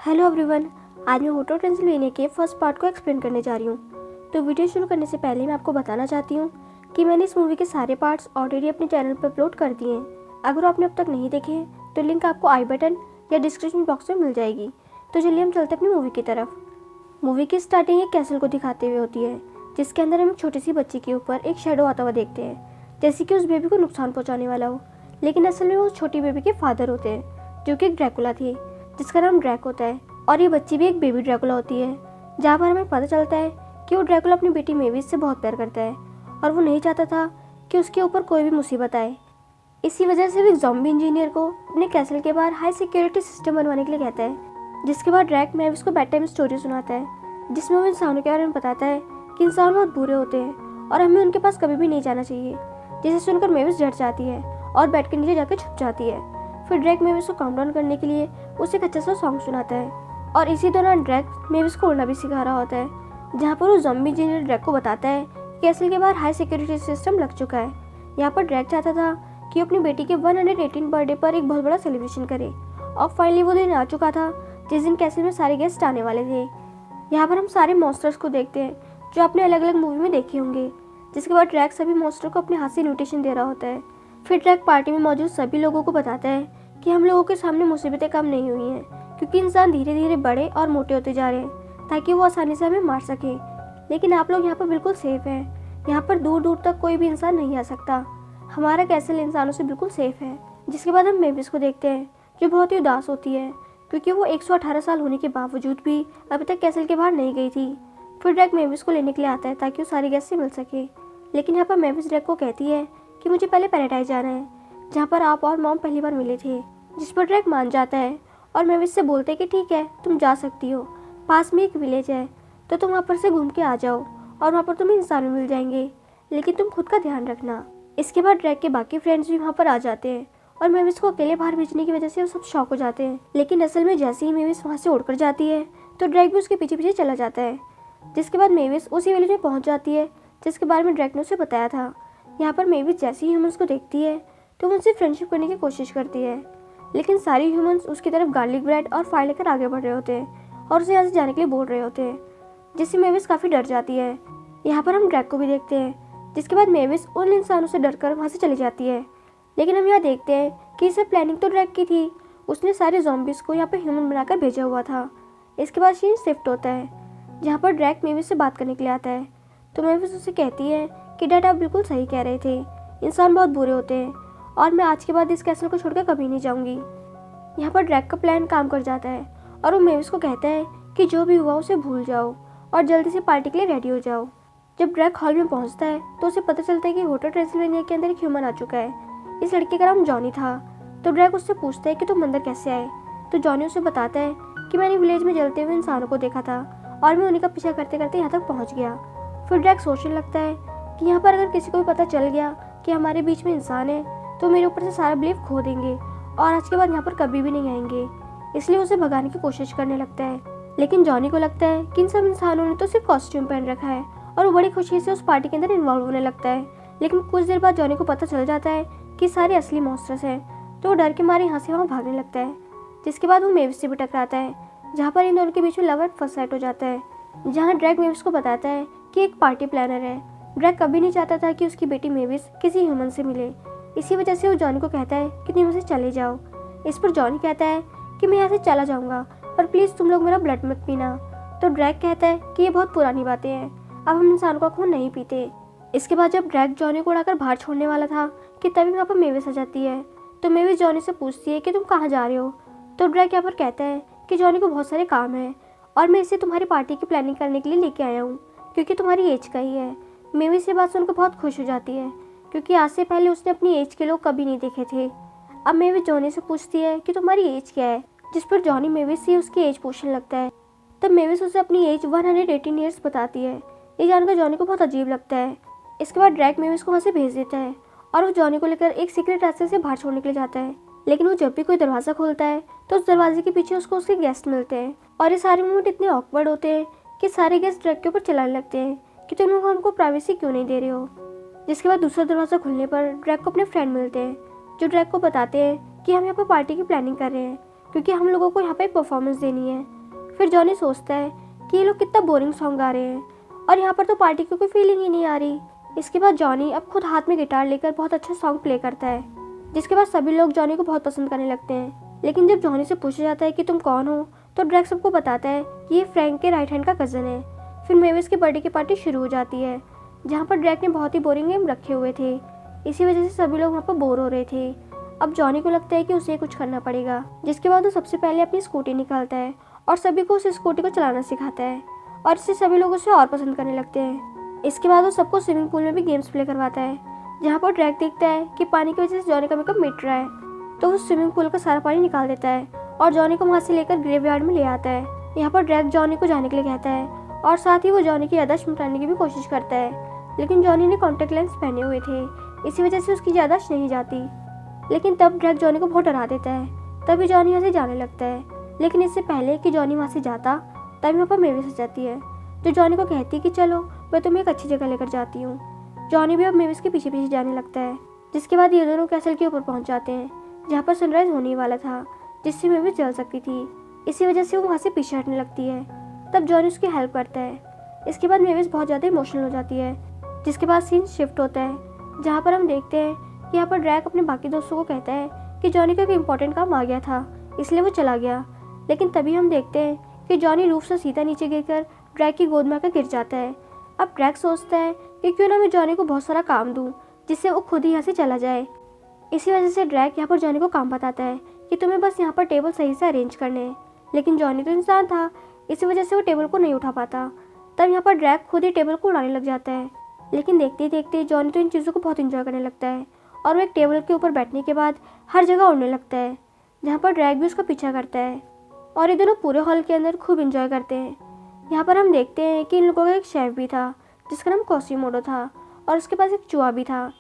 Hello everyone. आज मैं hotel Transylvania के फर्स्ट पार्ट को एक्सप्लेन करने जा रही हूँ। तो वीडियो शुरू करने से पहले मैं आपको बताना चाहती हूँ कि मैंने इस मूवी के सारे पार्ट्स ऑलरेडी अपने चैनल पर अपलोड कर दिए हैं। अगर आपने अब तक नहीं देखे हैं तो लिंक आपको आई बटन या डिस्क्रिप्शन बॉक्स में मिल जाएगी। तो चलिए हम चलते अपनी मूवी की तरफ। मूवी की स्टार्टिंग एक कैसल को दिखाते हुए होती है, जिसके अंदर हम एक छोटी सी बच्ची के ऊपर एक शेडो आता हुआ देखते हैं, जैसे कि उस बेबी को नुकसान पहुँचाने वाला हो। लेकिन असल में वो उस छोटी बेबी के फादर होते हैं, जो कि एक ड्रैकुला थी, जिसका नाम ड्रैक होता है। और ये बच्ची भी एक बेबी ड्रैकुला होती है, जहाँ पर हमें पता चलता है कि वो ड्रैकुला अपनी बेटी मेविस से बहुत प्यार करता है और वो नहीं चाहता था कि उसके ऊपर कोई भी मुसीबत आए। इसी वजह से वो एक ज़ॉम्बी इंजीनियर को अपने कैसल के बाहर हाई सिक्योरिटी सिस्टम बनवाने के लिए कहता है, जिसके बाद ड्रैक मेविस को बेड टाइम स्टोरी सुनाता है, जिसमें वो इंसानों के बारे में बताता है कि इंसान बहुत बुरे होते हैं और हमें उनके पास कभी भी नहीं जाना चाहिए। जिसे सुनकर मेविस डर जाती है और बेड के नीचे जाकर छुप जाती है। फिर ड्रैक मेविस को काउंट डाउन करने के लिए उसे एक अच्छा सा सॉन्ग सुनाता है और इसी दौरान ड्रैक मेविस को उड़ना भी सिखा रहा होता है, जहाँ पर वो ज़ॉम्बी इंजीनियर ड्रैक को बताता है कि कैसल के बाहर हाई सिक्योरिटी सिस्टम लग चुका है। यहाँ पर ड्रैक चाहता था कि अपनी बेटी के 118 बर्थडे पर एक बहुत बड़ा सेलिब्रेशन करे और फाइनली वो दिन आ चुका था जिस दिन कैसल में सारे गेस्ट आने वाले थे। यहाँ पर हम सारे मॉन्स्टर्स को देखते हैं जो आपने अलग अलग मूवी में देखे होंगे, जिसके बाद ड्रैक सभी मॉन्स्टर को अपने हाथ से इन्विटेशन दे रहा होता है। फिर ड्रैक पार्टी में मौजूद सभी लोगों को बताता है कि हम लोगों के सामने मुसीबतें कम नहीं हुई हैं, क्योंकि इंसान धीरे धीरे बड़े और मोटे होते जा रहे हैं ताकि वो आसानी से हमें मार सके। लेकिन आप लोग यहाँ पर बिल्कुल सेफ हैं, यहाँ पर दूर दूर तक कोई भी इंसान नहीं आ सकता। हमारा कैसल इंसानों से बिल्कुल सेफ है। जिसके बाद हम मेविस को देखते हैं, जो बहुत ही उदास होती है क्योंकि वो 118 साल होने के बावजूद भी अभी तक कैसल के बाहर नहीं गई थी। फिर ड्रैक मेविस को लेने के लिए आता है ताकि वो सारी गेस्ट से मिल सके। लेकिन यहाँ पर मेविस ड्रैक को कहती है कि मुझे पहले पैराडाइज जाना है, जहाँ पर आप और मॉम पहली बार मिले थे। जिस पर ड्रैक मान जाता है और मेविस से बोलते हैं कि ठीक है, तुम जा सकती हो, पास में एक विलेज है तो तुम वहाँ पर से घूम के आ जाओ और वहाँ पर तुम्हें इंसान मिल जाएंगे, लेकिन तुम खुद का ध्यान रखना। इसके बाद ड्रैक के बाकी फ्रेंड्स भी वहाँ पर आ जाते हैं और मेविस को अकेले बाहर भेजने की वजह से वो सब शॉक हो जाते हैं। लेकिन असल में जैसे ही मेविस वहाँ से उड़कर जाती है तो ड्रैक भी उसके पीछे पीछे चला जाता है। जिसके बाद मेविस उसी विलेज में पहुँच जाती है जिसके बारे में ड्रैक ने उसे बताया था। यहाँ पर मेविस जैसे ही ह्यूमंस को देखती है तो वो उनसे फ्रेंडशिप करने की कोशिश करती है, लेकिन सारे ह्यूमंस उसकी तरफ गार्लिक ब्रेड और फायर लेकर आगे बढ़ रहे होते हैं और उसे यहाँ से जाने के लिए बोल रहे होते हैं, जिससे मेविस काफ़ी डर जाती है। यहाँ पर हम ड्रैक को भी देखते हैं, जिसके बाद मेविस उन इंसानों से डरकर वहाँ से चली जाती है। लेकिन हम यहाँ देखते हैं कि इसे प्लानिंग तो ड्रैक की थी, उसने सारे ज़ॉम्बीज़ को यहाँ पर ह्यूमन बनाकर भेजा हुआ था। इसके बाद सीन शिफ्ट होता है, जहाँ पर ड्रैक मेविस से बात करने के लिए आता है। तो मेविस उसे कहती है कि डैड आप बिल्कुल सही कह रहे थे, इंसान बहुत बुरे होते हैं और मैं आज के बाद इस कैसल को छोड़कर कभी नहीं जाऊंगी। यहाँ पर ड्रैक का प्लान काम कर जाता है और वो मेविस को कहता है कि जो भी हुआ उसे भूल जाओ और जल्दी से पार्टी के लिए रेडी हो जाओ। जब ड्रैक हॉल में पहुँचता है तो उसे पता चलता है कि होटल ट्रांसिल्वेनिया के अंदर एक ह्यूमन आ चुका है। इस लड़के का नाम जॉनी था। तो ड्रैक उससे पूछता है कि तुम अंदर कैसे आए। तो जॉनी उसे बताता है कि मैंने विलेज में जलते हुए इंसानों को देखा था और मैं उन्हीं का पीछा करते करते यहाँ तक पहुँच गया। फिर ड्रैक सोचने लगता है कि यहाँ पर अगर किसी को भी पता चल गया कि हमारे बीच में इंसान है तो मेरे ऊपर से सारा बिलीफ खो देंगे और आज के बाद यहाँ पर कभी भी नहीं आएंगे। इसलिए उसे भगाने की कोशिश करने लगता है। लेकिन जॉनी को लगता है कि इन सब इंसानों ने तो सिर्फ कॉस्ट्यूम पहन रखा है और वो बड़ी खुशी से उस पार्टी के अंदर इन्वॉल्व होने लगता है। लेकिन कुछ देर बाद जॉनी को पता चल जाता है कि सारे असली मॉन्स्टर्स हैं, तो वो डर के मारे यहाँ से वहाँ भागने लगता है। जिसके बाद वो मेविस से भी टकराता है, जहाँ पर इन दोनों के बीच में लव एट फर्स्ट साइट हो जाता है, जहाँ ड्रैक मेविस को बताता है कि एक पार्टी प्लानर है। ड्रैक कभी नहीं चाहता था कि उसकी बेटी मेविस किसी ह्यूमन से मिले, इसी वजह से वो जॉनी को कहता है कि तुम मुझसे चले जाओ। इस पर जॉनी कहता है कि मैं यहाँ से चला जाऊँगा, पर प्लीज़ तुम लोग मेरा ब्लड मत पीना। तो ड्रैक कहता है कि ये बहुत पुरानी बातें हैं, अब हम इंसानों का खून नहीं पीते। इसके बाद जब ड्रैक जॉनी को उड़ाकर बाहर छोड़ने वाला था कि तभी वहाँ पर मेविस आ जाती है। तो मेविस जॉनी से पूछती है कि तुम कहाँ जा रहे हो। तो ड्रैक यहाँ पर कहता है कि जॉनी को बहुत सारे काम है और मैं इसे तुम्हारी पार्टी की प्लानिंग करने के लिए लेके आया हूँ, क्योंकि तुम्हारी एज का ही है। मेविस ये बात सुनकर बहुत खुश हो जाती है, क्योंकि आज से पहले उसने अपनी एज के लोग कभी नहीं देखे थे। अब मेविस जॉनी से पूछती है कि तुम्हारी एज क्या है, जिस पर जॉनी मेविस से उसकी एज पूछने लगता है। तब मेविस उसे अपनी एज 118 ईयर्स बताती है। ये जानकर जॉनी को बहुत अजीब लगता है। इसके बाद ड्रैक मेविस को वहाँ से भेज देता है और वो जॉनी को लेकर एक सीक्रेट रास्ते से बाहर छोड़ने के लिए जाता है। लेकिन वो जब भी कोई दरवाज़ा खोलता है तो उस दरवाजे के पीछे उसको उसके गेस्ट मिलते हैं और ये सारे मोमेंट इतने ऑकवर्ड होते हैं कि सारे गेस्ट ड्रैक के ऊपर चिल्लाने लगते हैं कि तुम लोग हमको प्राइवेसी क्यों नहीं दे रहे हो। जिसके बाद दूसरा दरवाज़ा खुलने पर ड्रैक को अपने फ्रेंड मिलते हैं, जो ड्रैक को बताते हैं कि हम यहाँ पर पार्टी की प्लानिंग कर रहे हैं क्योंकि हम लोगों को यहाँ पे एक परफॉर्मेंस देनी है। फिर जॉनी सोचता है कि ये लोग कितना बोरिंग सॉन्ग गा रहे हैं और यहाँ पर तो पार्टी की कोई फीलिंग ही नहीं आ रही। इसके बाद जॉनी अब खुद हाथ में गिटार लेकर बहुत अच्छा सॉन्ग प्ले करता है, जिसके बाद सभी लोग जॉनी को बहुत पसंद करने लगते हैं। लेकिन जब जॉनी से पूछा जाता है कि तुम कौन हो, तो ड्रैक सबको बताता है कि ये फ्रैंक के राइट हैंड का कज़न है। फिर मेविस की बर्थडे की पार्टी शुरू हो जाती है, जहाँ पर ड्रैक ने बहुत ही बोरिंग गेम रखे हुए थे। इसी वजह से सभी लोग वहाँ पर बोर हो रहे थे। अब जॉनी को लगता है कि उसे कुछ करना पड़ेगा, जिसके बाद वो सबसे पहले अपनी स्कूटी निकालता है और सभी को उस स्कूटी को चलाना सिखाता है और इससे सभी लोग उसे और पसंद करने लगते हैं। इसके बाद वो सबको स्विमिंग पूल में भी गेम्स प्ले करवाता है, जहाँ पर ड्रैक देखता है कि पानी की वजह से जॉनी का मेकअप मिट रहा है, तो वो स्विमिंग पूल का सारा पानी निकाल देता है और जॉनी को वहाँ से लेकर ग्रेवयार्ड में ले आता है। यहाँ पर ड्रैक जॉनी को जाने के लिए कहता है और साथ ही वो जॉनी की याददाश्त मिटाने की भी कोशिश करता है, लेकिन जॉनी ने कॉन्टेक्ट लेंस पहने हुए थे, इसी वजह से उसकी याददाश्त नहीं जाती। लेकिन तब ड्रैक जॉनी को बहुत डरा देता है, तभी जॉनी यहाँ से जाने लगता है। लेकिन इससे पहले कि जॉनी वहाँ से जाता, तब यहाँ पर मेविस आ जाती है, जो जॉनी को कहती है कि चलो मैं तुम्हें एक अच्छी जगह लेकर जाती हूँ। जॉनी भी अब मेविस के पीछे पीछे जाने लगता है, जिसके बाद ये दोनों कैसल के ऊपर पहुँच जाते हैं, जहाँ पर सनराइज होने वाला था, जिससे मेविस जल सकती थी। इसी वजह से वो वहाँ से पीछे हटने लगती है। तब जॉनी उसकी हेल्प करता है। इसके बाद मेविस बहुत ज़्यादा इमोशनल हो जाती है, जिसके बाद सीन शिफ्ट होता है, जहाँ पर हम देखते हैं कि यहाँ पर ड्रैक अपने बाकी दोस्तों को कहता है कि जॉनी का एक इम्पोर्टेंट काम आ गया था, इसलिए वो चला गया। लेकिन तभी हम देखते हैं कि जॉनी रूफ से सीधा नीचे गिरकर ड्रैक की गोद में आकर गिर जाता है। अब ड्रैक सोचता है कि क्यों ना मैं जॉनी को बहुत सारा काम दूँ, जिससे वो खुद ही यहाँ से चला जाए। इसी वजह से ड्रैक यहाँ पर जॉनी को काम बताता है कि तुम्हें बस यहाँ पर टेबल सही से अरेंज करने हैं। लेकिन जॉनी तो इंसान था, इसी वजह से वो टेबल को नहीं उठा पाता। तब यहाँ पर ड्रैक खुद ही टेबल को उड़ाने लग जाता है। लेकिन देखते ही देखते जॉनी तो इन चीज़ों को बहुत इंजॉय करने लगता है और वो एक टेबल के ऊपर बैठने के बाद हर जगह उड़ने लगता है, जहाँ पर ड्रैक भी उसका पीछा करता है और ये दोनों पूरे हॉल के अंदर खूब इंजॉय करते हैं। यहाँ पर हम देखते हैं कि इन लोगों का एक शेफ भी था, जिसका नाम क्वासिमोडो था, और उसके पास एक चूहा भी था,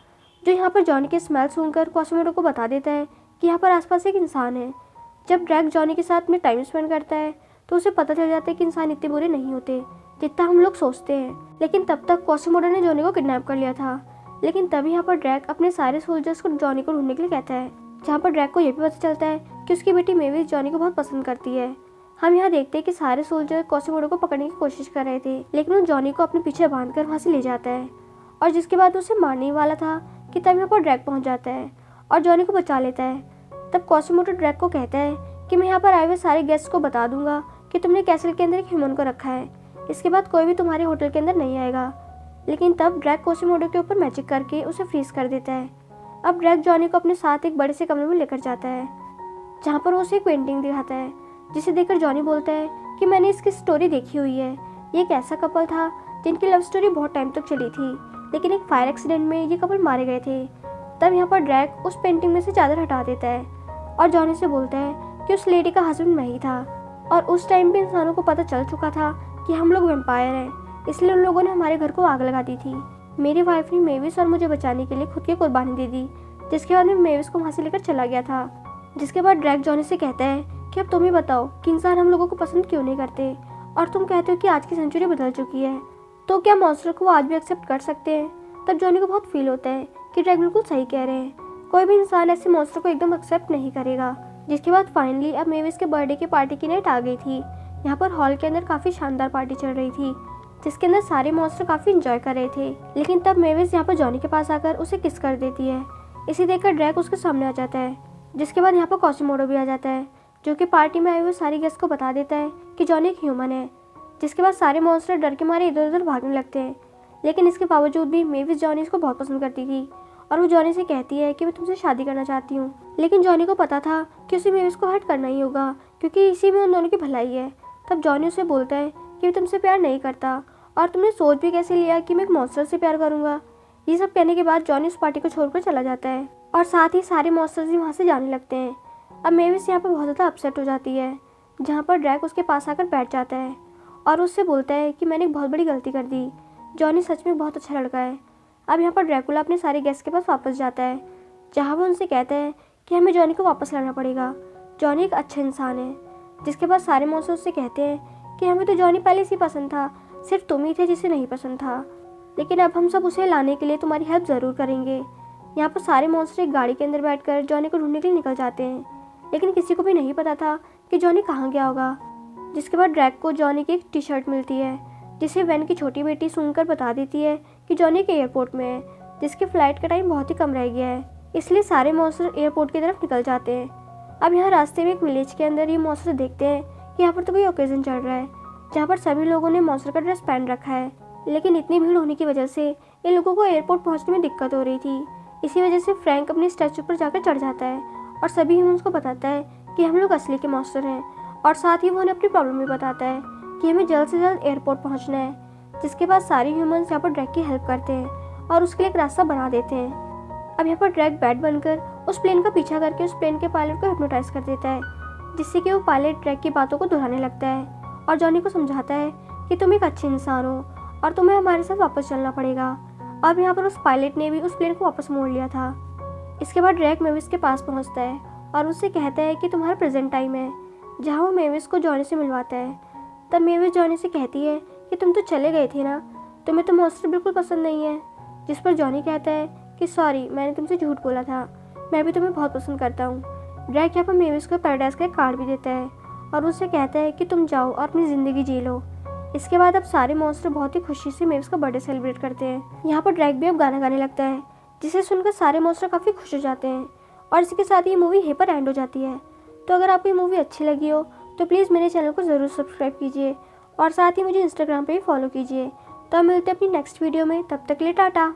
जो यहाँ पर जॉनी की स्मेल सुनकर क्वासिमोडो को बता देता है कि यहाँ पर आसपास एक इंसान है। जब ड्रैक जॉनी के साथ में टाइम स्पेंड करता है, तो उसे पता चल जाता है कि इंसान इतने बुरे नहीं होते जितना हम लोग सोचते हैं। लेकिन तब तक क्वासिमोडो ने जॉनी को किडनैप कर लिया था। लेकिन तभी यहाँ पर ड्रैक अपने सारे सोल्जर्स को जॉनी को ढूंढने के लिए कहता है, जहाँ पर ड्रैक को यह भी पता चलता है कि उसकी बेटी मेविस जॉनी को बहुत पसंद करती है। हम यहाँ देखते हैं कि सारे सोल्जर क्वासिमोडो को पकड़ने की कोशिश कर रहे थे, लेकिन वो जॉनी को अपने पीछे बांधकर वहाँ से ले जाता है, और जिसके बाद उसे मारने ही वाला था कि तब यहाँ पर ड्रैक पहुँच जाता है और जॉनी को बचा लेता है। तब क्वासिमोडो ड्रैक को कहता है कि मैं यहाँ पर आए हुए सारे गेस्ट को बता दूंगा कि तुमने कैसल के अंदर एक ह्यूमन को रखा है, इसके बाद कोई भी तुम्हारे होटल के अंदर नहीं आएगा। लेकिन तब ड्रैक क्वासिमोडो के ऊपर मैजिक करके उसे फ्रीज कर देता है। अब ड्रैक जॉनी को अपने साथ एक बड़े से कमरे में लेकर जाता है, जहाँ पर वो उसे एक पेंटिंग दिखाता है, जिसे देखकर जॉनी बोलता है कि मैंने इसकी स्टोरी देखी हुई है। ये एक ऐसा कपल था जिनकी लव स्टोरी बहुत टाइम तक चली थी, लेकिन एक फायर एक्सीडेंट में ये कपल मारे गए थे। तब यहाँ पर ड्रैक उस पेंटिंग में से चादर हटा देता है और जॉनी से बोलता है कि उस लेडी का हस्बैंड मैं ही था, और उस टाइम पे इंसानों को पता चल चुका था कि हम लोग वैम्पायर हैं, इसलिए उन लोगों ने हमारे घर को आग लगा दी थी। मेरी वाइफ ने मेविस और मुझे बचाने के लिए खुद की कुर्बानी दे दी, जिसके बाद मैं मेविस को वहाँ से लेकर चला गया था। जिसके बाद ड्रैक जॉनी से कहता है कि अब तुम ही बताओ कि इंसान हम लोगों को पसंद क्यों नहीं करते, और तुम कहते हो कि आज की सेंचुरी बदल चुकी है, तो क्या मॉन्स्टर को वो आज भी एक्सेप्ट कर सकते हैं। तब जॉनी को बहुत फील होता है कि ड्रैक बिल्कुल सही कह रहे हैं, कोई भी इंसान ऐसे मॉन्स्टर को एकदम एक्सेप्ट नहीं करेगा। जिसके बाद फाइनली अब मेविस के बर्थडे की पार्टी की नाइट आ गई थी। यहाँ पर हॉल के अंदर काफ़ी शानदार पार्टी चल रही थी, जिसके अंदर सारे मॉन्स्टर काफ़ी इंजॉय कर रहे थे। लेकिन तब मेविस यहाँ पर जॉनी के पास आकर उसे किस कर देती है। इसे देखकर ड्रैक उसके सामने आ जाता है। जिसके बाद यहाँ पर क्वासिमोडो भी आ जाता है, जो कि पार्टी में आए हुए सारे गेस्ट को बता देता है कि जॉनी एक ह्यूमन है। जिसके बाद सारे मॉन्स्टर डर के मारे इधर उधर भागने लगते हैं। लेकिन इसके बावजूद भी मेविस जॉनी को बहुत पसंद करती थी, और वो जॉनी से कहती है कि मैं तुमसे शादी करना चाहती हूँ। लेकिन जॉनी को पता था कि उसे मेविस को हर्ट करना ही होगा, क्योंकि इसी में उन दोनों की भलाई है। तब जॉनी उसे बोलता है कि मैं तुमसे प्यार नहीं करता, और तुमने सोच भी कैसे लिया कि मैं एक मॉन्स्टर से प्यार करूँगा। ये सब कहने के बाद जॉनी उस पार्टी को छोड़कर चला जाता है, और साथ ही सारे मॉन्स्टर्स भी वहाँ से जाने लगते हैं। अब मेविस यहाँ पर बहुत ज़्यादा अपसेट हो जाती है, जहाँ पर ड्रैक उसके पास आकर बैठ जाता है और उससे बोलता है कि मैंने एक बहुत बड़ी गलती कर दी, जॉनी सच में बहुत अच्छा लड़का है। अब यहाँ पर ड्रैकुला अपने सारे गेस्ट के पास वापस जाता है, जहाँ वो उनसे कहता है कि हमें जॉनी को वापस लाना पड़ेगा, जॉनी एक अच्छा इंसान है। जिसके बाद सारे मॉन्स्टर उससे कहते हैं कि हमें तो जॉनी पहले से ही पसंद था, सिर्फ तुम ही थे जिसे नहीं पसंद था, लेकिन अब हम सब उसे लाने के लिए तुम्हारी हेल्प ज़रूर करेंगे। यहाँ पर सारे मॉन्स्टर एक गाड़ी के अंदर बैठकर जॉनी को ढूंढने के लिए निकल जाते हैं। लेकिन किसी को भी नहीं पता था कि जॉनी कहाँ गया होगा। जिसके बाद ड्रैक को जॉनी की एक टी शर्ट मिलती है, जिसे वैन की छोटी बेटी सुनकर बता देती है कि जॉनी के एयरपोर्ट में है, जिसकी फ़्लाइट का टाइम बहुत ही कम रह गया है। इसलिए सारे मॉन्स्टर एयरपोर्ट की तरफ निकल जाते हैं। अब यहाँ रास्ते में एक विलेज के अंदर ये मॉन्स्टर देखते हैं कि यहाँ पर तो कोई ओकेजन चल रहा है, जहाँ पर सभी लोगों ने मॉन्स्टर का ड्रेस पहन रखा है। लेकिन इतनी भीड़ होने की वजह से इन लोगों को एयरपोर्ट पहुँचने में दिक्कत हो रही थी। इसी वजह से फ्रैंक अपने स्टैचू पर जाकर चढ़ जाता है और सभी ह्यूमंस को बताता है कि हम लोग असली के मॉन्स्टर हैं, और साथ ही वो उन्हें अपनी प्रॉब्लम भी बताता है कि हमें जल्द से जल्द एयरपोर्ट पहुँचना है। जिसके बाद सारे ह्यूमंस यहाँ पर ड्रैक की हेल्प करते हैं और उसके लिए एक रास्ता बना देते हैं। अब यहाँ पर ड्रैक बैट बनकर उस प्लेन का पीछा करके उस प्लेन के पायलट को हिप्नोटाइज कर देता है, जिससे कि वो पायलट ड्रैक की बातों को दोहराने लगता है और जॉनी को समझाता है कि तुम एक अच्छे इंसान हो और तुम्हें हमारे साथ वापस चलना पड़ेगा। अब यहाँ पर उस पायलट ने भी उस प्लेन को वापस मोड़ लिया था। इसके बाद ड्रैक मेविस के पास पहुँचता है और उससे कहता है कि तुम्हारा प्रेजेंट टाइम है, जहाँ वो मेविस को जॉनी से मिलवाता है। तब मेविस जॉनी से कहती है कि तुम तो चले गए थे ना, तुम्हें तो मॉन्स्टर बिल्कुल पसंद नहीं है। जिस पर जॉनी कहता है कि सॉरी, मैंने तुमसे झूठ बोला था, मैं भी तुम्हें बहुत पसंद करता हूँ। ड्रैक यहाँ पर मेविस को पैराडाइज का एक कार्ड भी देता है और उससे कहता है कि तुम जाओ और अपनी ज़िंदगी जी लो। इसके बाद अब सारे मॉन्स्टर बहुत ही खुशी से मेविस का बर्थडे सेलिब्रेट करते हैं। यहाँ पर ड्रैक भी अब गाना गाने लगता है, जिसे सुनकर सारे मॉन्स्टर काफ़ी खुश हो जाते हैं और इसके साथ ये मूवी यहीं पर एंड हो जाती है। तो अगर आपको ये मूवी अच्छी लगी हो तो प्लीज़ मेरे चैनल को ज़रूर सब्सक्राइब कीजिए और साथ ही मुझे इंस्टाग्राम पे भी फॉलो कीजिए। तो हम मिलते हैं अपनी नेक्स्ट वीडियो में, तब तक के लिए टाटा।